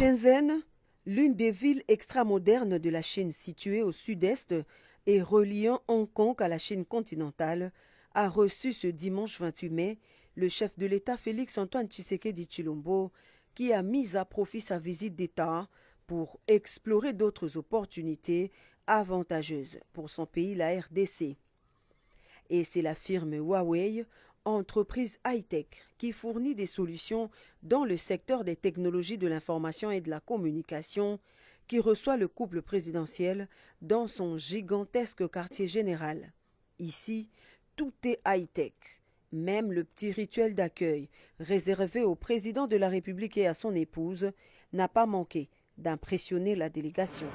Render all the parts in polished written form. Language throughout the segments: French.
Shenzhen, l'une des villes extramodernes de la Chine située au sud-est et reliant Hong Kong à la Chine continentale, a reçu ce dimanche 28 mai le chef de l'État Félix-Antoine Tshisekedi Tshilombo, qui a mis à profit sa visite d'État pour explorer d'autres opportunités avantageuses pour son pays, la RDC. Et c'est la firme Huawei, entreprise high-tech, qui fournit des solutions dans le secteur des technologies de l'information et de la communication, qui reçoit le couple présidentiel dans son gigantesque quartier général. Ici, tout est high-tech. Même le petit rituel d'accueil, réservé au président de la République et à son épouse, n'a pas manqué d'impressionner la délégation.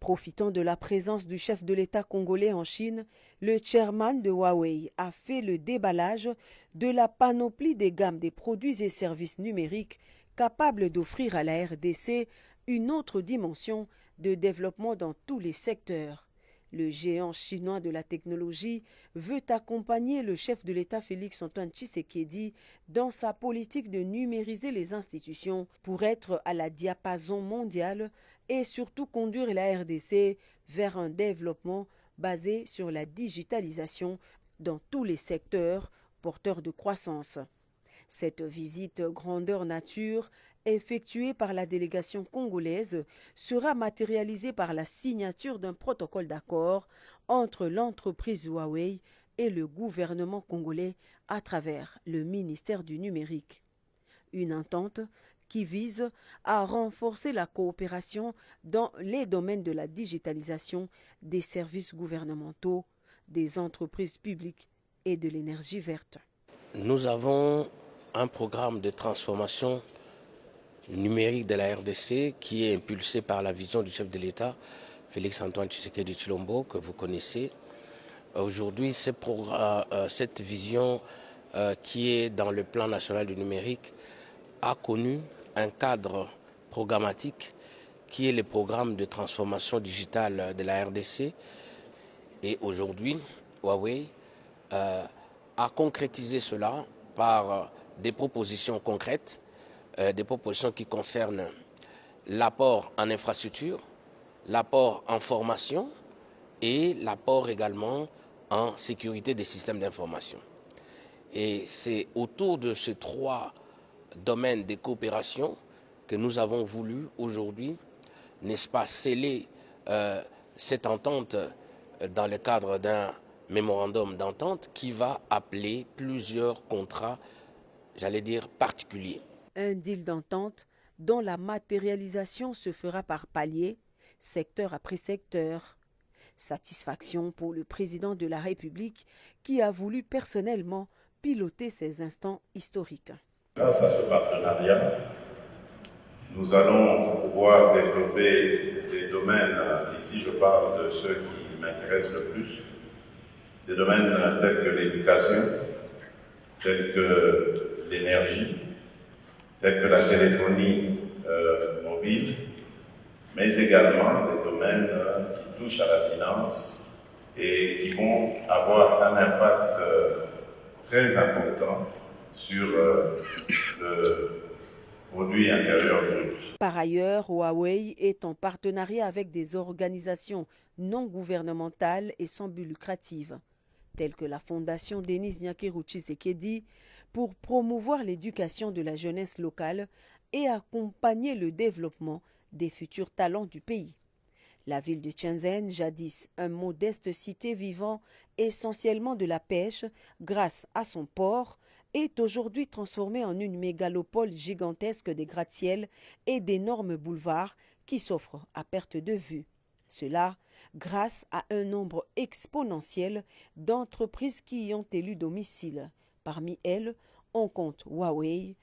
Profitant de la présence du chef de l'État congolais en Chine, le chairman de Huawei a fait le déballage de la panoplie des gammes des produits et services numériques capables d'offrir à la RDC une autre dimension de développement dans tous les secteurs. Le géant chinois de la technologie veut accompagner le chef de l'État Félix-Antoine Tshisekedi dans sa politique de numériser les institutions pour être à la diapason mondial et surtout conduire la RDC vers un développement basé sur la digitalisation dans tous les secteurs porteurs de croissance. Cette visite grandeur nature effectuée par la délégation congolaise sera matérialisée par la signature d'un protocole d'accord entre l'entreprise Huawei et le gouvernement congolais à travers le ministère du numérique. Une entente qui vise à renforcer la coopération dans les domaines de la digitalisation, des services gouvernementaux, des entreprises publiques et de l'énergie verte. Nous avons un programme de transformation numérique de la RDC qui est impulsé par la vision du chef de l'État, Félix-Antoine Tshisekedi Tshilombo, que vous connaissez. Aujourd'hui, cette vision qui est dans le plan national du numérique a connu un cadre programmatique qui est le programme de transformation digitale de la RDC. Et aujourd'hui, Huawei a concrétisé cela par des propositions concrètes, des propositions qui concernent l'apport en infrastructure, l'apport en formation et l'apport également en sécurité des systèmes d'information. Et c'est autour de ces trois domaines de coopération que nous avons voulu aujourd'hui, n'est-ce pas, sceller cette entente dans le cadre d'un mémorandum d'entente qui va appeler plusieurs contrats, j'allais dire, particuliers. Un deal d'entente dont la matérialisation se fera par paliers, secteur après secteur. Satisfaction pour le président de la République qui a voulu personnellement piloter ces instants historiques. Grâce à ce partenariat, nous allons pouvoir développer des domaines, ici je parle de ceux qui m'intéressent le plus, des domaines tels que l'éducation, tels que l'énergie, tels que la téléphonie mobile, mais également des domaines qui touchent à la finance et qui vont avoir un impact très important sur le produit intérieur brut. Par ailleurs, Huawei est en partenariat avec des organisations non gouvernementales et sans but lucratif, telles que la Fondation Denis Nyakeru Tshisekedi, pour promouvoir l'éducation de la jeunesse locale et accompagner le développement des futurs talents du pays. La ville de Shenzhen, jadis un modeste cité vivant essentiellement de la pêche grâce à son port, est aujourd'hui transformée en une mégalopole gigantesque des gratte-ciels et d'énormes boulevards qui s'offrent à perte de vue. Cela grâce à un nombre exponentiel d'entreprises qui y ont élu domicile. Parmi elles, on compte Huawei,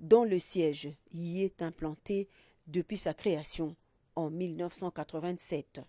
dont le siège y est implanté depuis sa création en 1987.